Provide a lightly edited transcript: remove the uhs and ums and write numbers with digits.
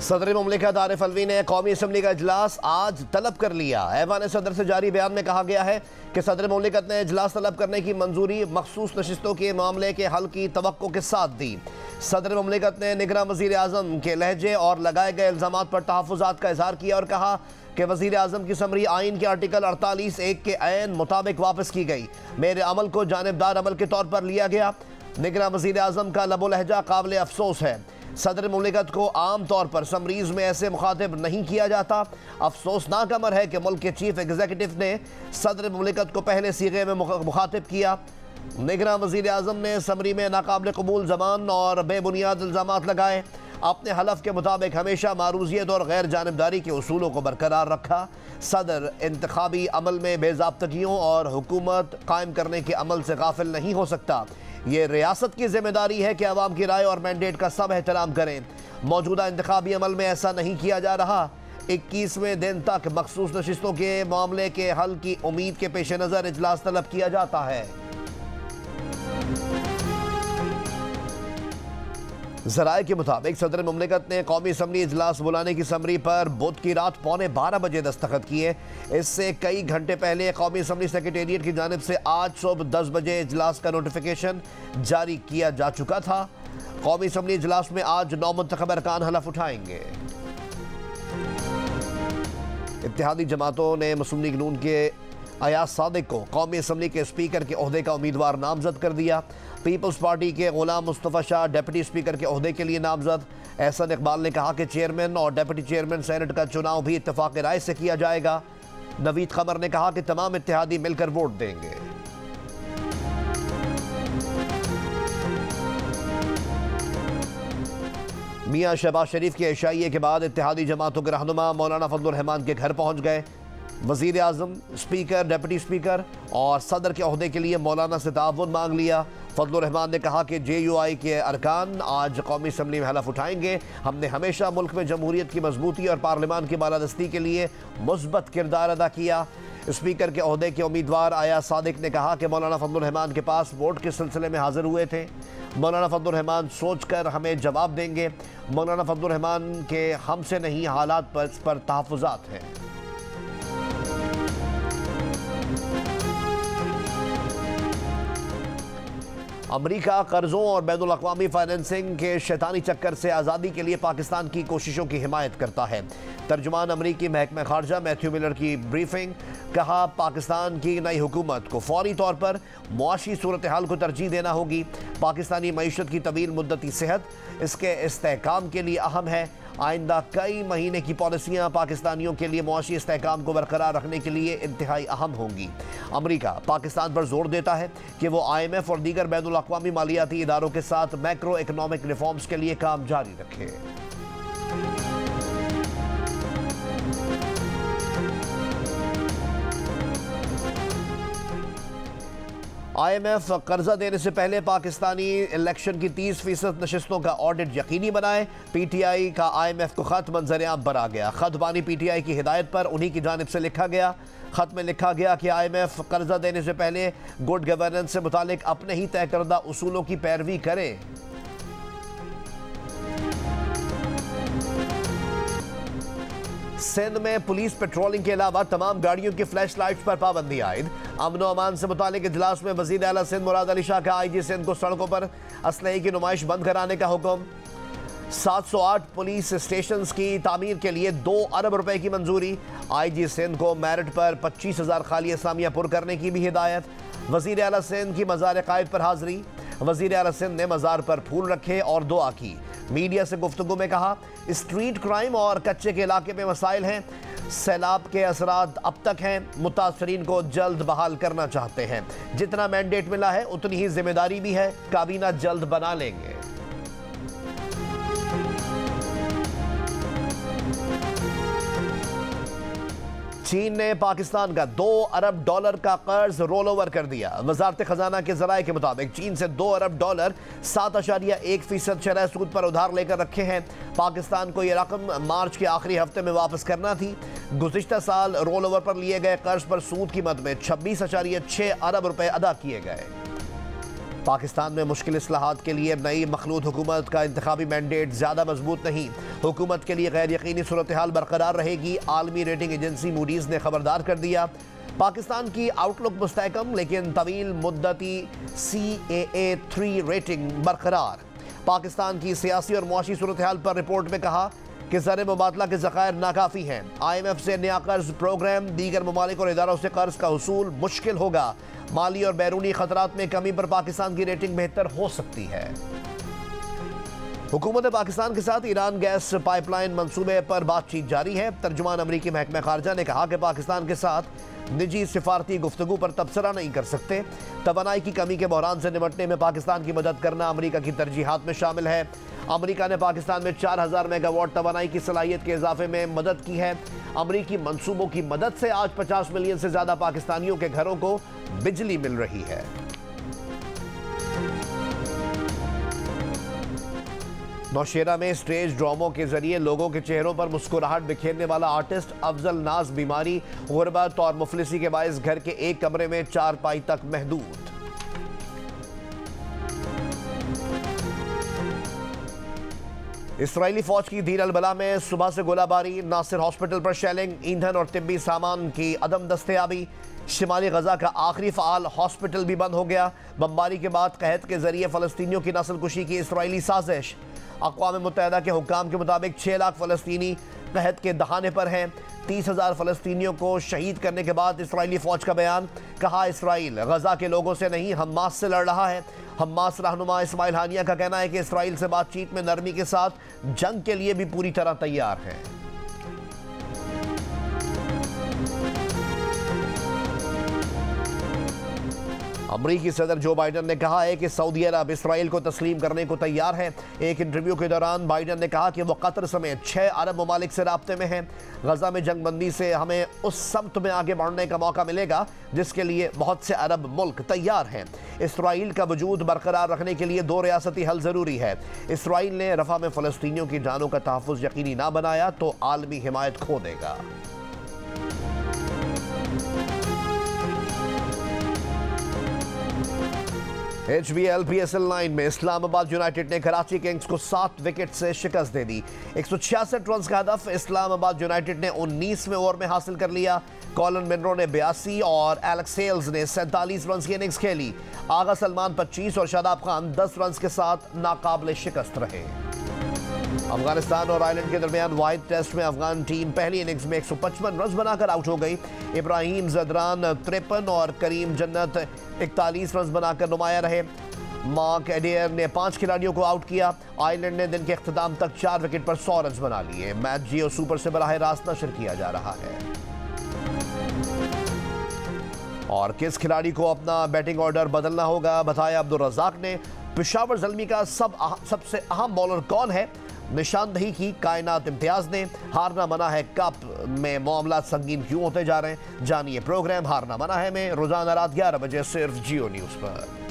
सदर मुमलिकत आरिफ अलवी ने कौमी असम्बली का इजलास आज तलब कर लिया। ऐवान सदर से जारी बयान में कहा गया है कि सदर मुमलिकत ने इजलास तलब करने की मंजूरी मखसूस नशिस्तों के मामले के हल की तवक्को के साथ दी। सदर मुमलिकत ने निगरान वज़ीर आज़म के लहजे और लगाए गए इल्ज़ामात पर तहफ़्फ़ुज़ात का इजहार किया और कहा कि वज़ीर आज़म की समरी आइन के आर्टिकल 48(1) के ऐन मुताबिक वापस की गई। मेरे अमल को जानिबदार अमल के तौर पर लिया गया। निगरान वज़ीर आज़म का लबो लहजा काबिल अफसोस है। सदर मुमलिकत को आम तौर पर समरीज़ में ऐसे मुखातिब नहीं किया जाता। अफसोसनाक अमर है कि मुल्क के चीफ एग्जीक्यूटिव ने सदर मुमलिकत को पहले सीगे में मुखातिब किया। निगरान वज़ीर आज़म ने समरी में नाकाबिल कबूल ज़बान और बेबुनियाद इल्ज़ामात लगाए। अपने हलफ के मुताबिक हमेशा मारूजियत और गैर जानिबदारी के उसूलों को बरकरार रखा। सदर इंतखाबी अमल में बेज़ाब्तगियों और हुकूमत कायम करने के अमल से गाफिल नहीं हो सकता। ये रियासत की जिम्मेदारी है कि अवाम की राय और मैंडेट का सब एहतराम करें। मौजूदा इंतखाबी अमल में ऐसा नहीं किया जा रहा। 21वें दिन तक मखसूस नशिस्तों के मामले के हल की उम्मीद के पेश नज़र इजलास तलब किया जाता है। ज़राए के मुताबिक सदर मुमलिकत ने कौमी असम्बली इजलास बुलाने की समरी पर बुध की रात 11:15 दस्तखत किए। इससे कई घंटे पहले कौमी असम्बली सेक्रेटेरिएट की जानिब से आज सुबह 10 बजे इजलास का नोटिफिकेशन जारी किया जा चुका था। कौमी असम्बली इजलास में आज 9 मुंतखब अरकान हलफ उठाएंगे। इत्तेहादी जमातों ने मुस्लिम लीग नून के अयाज सादिक को कौमी असम्बली के स्पीकर के ओहदे का उम्मीदवार नामजद कर दिया। पीपल्स पार्टी के गुलाम मुस्तफ़ा शाह डिप्टी स्पीकर के ओहदे के लिए नामजद। एहसन इकबाल ने कहा कि चेयरमैन और डिप्टी चेयरमैन सेनेट का चुनाव भी इत्तेफाक राय से किया जाएगा। नवीद क़मर ने कहा कि तमाम इत्तेहादी मिलकर वोट देंगे। मियां शहबाज शरीफ के इशाइये के बाद इत्तेहादी जमातों के रहनुमा मौलाना फजलुर रहमान के घर पहुंच गए। वज़ीर आज़म, स्पीकर, डिप्टी स्पीकर और सदर के ओहदे के लिए मौलाना से ताउन मांग लिया। फजलुर रहमान ने कहा कि JUI के अरकान आज कौमी असम्बली में हलफ उठाएंगे। हमने हमेशा मुल्क में जमहूरियत की मजबूती और पार्लिमान की बालादस्ती के लिए मुस्बत किरदार अदा किया। स्पीकर के ओहदे के उम्मीदवार अयाज सादिक ने कहा कि मौलाना फजलुर रहमान के पास वोट के सिलसिले में हाजिर हुए थे। मौलाना फजलुर रहमान सोच कर हमें जवाब देंगे। मौलाना फजलुर रहमान के हमसे नहीं हालात पर तहफ़्फ़ुज़ात हैं। अमरीका कर्जों और बैनुल अक़वामी फाइनेंसिंग के शैतानी चक्कर से आज़ादी के लिए पाकिस्तान की कोशिशों की हिमायत करता है। तर्जुमान अमरीकी महकमा खारजा मैथ्यू मिलर की ब्रीफिंग। कहा, पाकिस्तान की नई हुकूमत को फौरी तौर पर मुआशी सूरत हाल को तरजीह देना होगी। पाकिस्तानी मईशत की तवील मुद्दती सेहत इसके इस्तेहकाम के लिए अहम है। आइंदा कई महीने की पॉलिसियाँ पाकिस्तानियों के लिए मुआशी इस्तेहकाम को बरकरार रखने के लिए इंतहाई अहम होंगी। अमरीका पाकिस्तान पर जोर देता है कि वो IMF और दीगर बैनुल अक़वामी मालियाती इदारों के साथ मैक्रो इकनॉमिक रिफॉर्म्स के लिए काम जारी रखे। IMF कर्जा देने से पहले पाकिस्तानी इलेक्शन की 30% नशिस्तों का ऑडिट यकीनी बनाए। PTI का IMF को खत मंजर-ए-आम पर आ गया। खत बानी PTI की हिदायत पर उन्हीं की जानिब से लिखा गया। खत में लिखा गया कि IMF कर्जा देने से पहले गुड गवर्नेंस से मुतालिक अपने ही तय करदा उसूलों की पैरवी करे। सिंध में पुलिस पेट्रोलिंग के अलावा तमाम गाड़ियों की फ्लैश लाइट्स पर पाबंदी आयद। अमन व अमान से मुतालिक इजलास में वज़ीर आला सिंध मुराद अली शाह का IG सिंध को सड़कों पर असलहे की नुमाइश बंद कराने का हुक्म। 708 पुलिस स्टेशन की तामीर के लिए 2 अरब रुपए की मंजूरी। IG सिंध को मेरिट पर 25,000 खाली असामियाँ पुर करने की भी हिदायत। वज़ीर आला सिंध की मज़ार क़ायद पर हाज़री। वज़ीर आला सिंध ने मज़ार पर फूल रखे और दुआ की। मीडिया से गुफ्तगू में कहा, स्ट्रीट क्राइम और कच्चे के इलाके में मसाइल हैं। सैलाब के असरात अब तक हैं। मुतासरीन को जल्द बहाल करना चाहते हैं। जितना मैंडेट मिला है उतनी ही जिम्मेदारी भी है। काबीना जल्द बना लेंगे। चीन ने पाकिस्तान का $2 अरब का कर्ज रोल ओवर कर दिया। वजारत खजाना के जराये के मुताबिक चीन से $2 अरब 7.1% शरह सूद पर उधार लेकर रखे हैं। पाकिस्तान को यह रकम मार्च के आखिरी हफ्ते में वापस करना थी। गुज़िश्ता साल रोल ओवर पर लिए गए कर्ज पर सूद कीमत में 26.6 अरब रुपए अदा किए गए। पाकिस्तान में मुश्किल इस्लाहात के लिए नई मखलूत हुकूमत का इंतखाबी मैंडेट ज़्यादा मजबूत नहीं, हुकूमत के लिए गैर यकीनी सूरत हाल बरकरार रहेगी। आलमी रेटिंग एजेंसी मूडीज़ ने खबरदार कर दिया। पाकिस्तान की आउटलुक मुस्तहकम लेकिन तवील मुद्दती CAA3 रेटिंग बरकरार। पाकिस्तान की सियासी और मुआशी सूरत हाल पर रिपोर्ट में कहा कि ज़र मुबादला के ज़खायर नाकाफ़ी हैं। IMF से नया कर्ज प्रोग्राम, दीगर ममालिक और इदारों से कर्ज का हुसूल मुश्किल होगा। माली और बैरूनी खतरात में कमी पर पाकिस्तान की रेटिंग बेहतर हो सकती है। हुकूमत पाकिस्तान के साथ ईरान गैस पाइपलाइन मंसूबे पर बातचीत जारी है। तर्जुमान अमरीकी महकमा खारजा ने कहा कि पाकिस्तान के साथ निजी सिफारती गुफ्तगू पर तबसरा नहीं कर सकते। तवानाई की कमी के बहरान से निपटने में पाकिस्तान की मदद करना अमरीका की तरजीहात में शामिल है। अमरीका ने पाकिस्तान में 4000 मेगावाट तवानाई की सलाहियत के इजाफे में मदद की है। अमरीकी मंसूबों की मदद से आज 50 मिलियन से ज्यादा पाकिस्तानियों के घरों को बिजली मिल रही है। नौशेरा में स्टेज ड्रामों के जरिए लोगों के चेहरों पर मुस्कुराहट बिखेरने वाला आर्टिस्ट अफजल नाज बीमारी, गुर्बत और मुफलिसी के बायस घर के एक कमरे में चारपाई तक महदूद। इसराइली फौज की धीर अलबला में सुबह से गोलाबारी, नासिर हॉस्पिटल पर शेलिंग, ईंधन और तिब्बी सामान की अदम दस्तयाबी। शिमाली गजा का आखिरी फ़ाल हॉस्पिटल भी बंद हो गया। बमबारी के बाद कहत के जरिए फ़लस्तीनियों की नस्लकुशी की इसराइली साजिश। अक़वाम मुत्तहिदा के हुक्काम के मुताबिक 6 लाख फ़लस्तीनी कहत के दहाने पर हैं। 30,000 फ़लस्तीनियों को शहीद करने के बाद इसराइली फ़ौज का बयान, कहा इसराइल गजा के लोगों से नहीं हमास से लड़ रहा है। हमास रहनुमा इस्माइल हानिया का कहना है कि इसराइल से बातचीत में नरमी के साथ जंग के लिए भी पूरी तरह तैयार है। अमरीकी सदर जो बाइडन ने कहा है कि सऊदी अरब इसराइल को तस्लीम करने को तैयार है। एक इंटरव्यू के दौरान बाइडन ने कहा कि वो कतर समेत 6 अरब ममालिक से राब्ते में हैं। गजा में जंगबंदी से हमें उस समत में आगे बढ़ने का मौका मिलेगा जिसके लिए बहुत से अरब मुल्क तैयार हैं। इसराइल का वजूद बरकरार रखने के लिए 2 रियासती हल ज़रूरी है। इसराइल ने रफ़ा में फ़लस्तीनियों की जानों का तहफ़्फ़ुज़ यकीनी ना बनाया तो आलमी हिमायत खो देगा। HBL PSL 9 में इस्लामाबाद यूनाइटेड ने कराची किंग्स को 7 विकेट से शिकस्त दे दी। 166 रन का हदफ इस्लामाबाद यूनाइटेड ने 19वें ओवर में हासिल कर लिया। कॉलन मिनरो ने 82 और एलेक्स हेल्स ने 47 रन की इनिंग्स खेली। आगा सलमान 25 और शादाब खान 10 रन के साथ नाकाबिले शिकस्त रहे। अफगानिस्तान और आयरलैंड के दरमियान वाहिद टेस्ट में अफगान टीम पहली इनिंग्स में 155 रन बनाकर आउट हो गई। इब्राहिम जदरान 53 और करीम जन्नत 41 रन बनाकर नुमाया रहे। मार्क एडियर ने 5 खिलाड़ियों को आउट किया। आयरलैंड ने दिन के अख्ताम तक 4 विकेट पर 100 रन बना लिए। मैच जियो सुपर से बराह रास्त नशर किया जा रहा है। और किस खिलाड़ी को अपना बैटिंग ऑर्डर बदलना होगा, बताया अब्दुल रज़ाक ने। पेशावर ज़ल्मी का सबसे अहम बॉलर कौन है, निशानदही की कायनात इम्तियाज ने। हारना मना है कप में मामला संगीन क्यों होते जा रहे हैं, जानिए प्रोग्राम हारना मना है में रोजाना रात 11 बजे सिर्फ जियो न्यूज़ पर।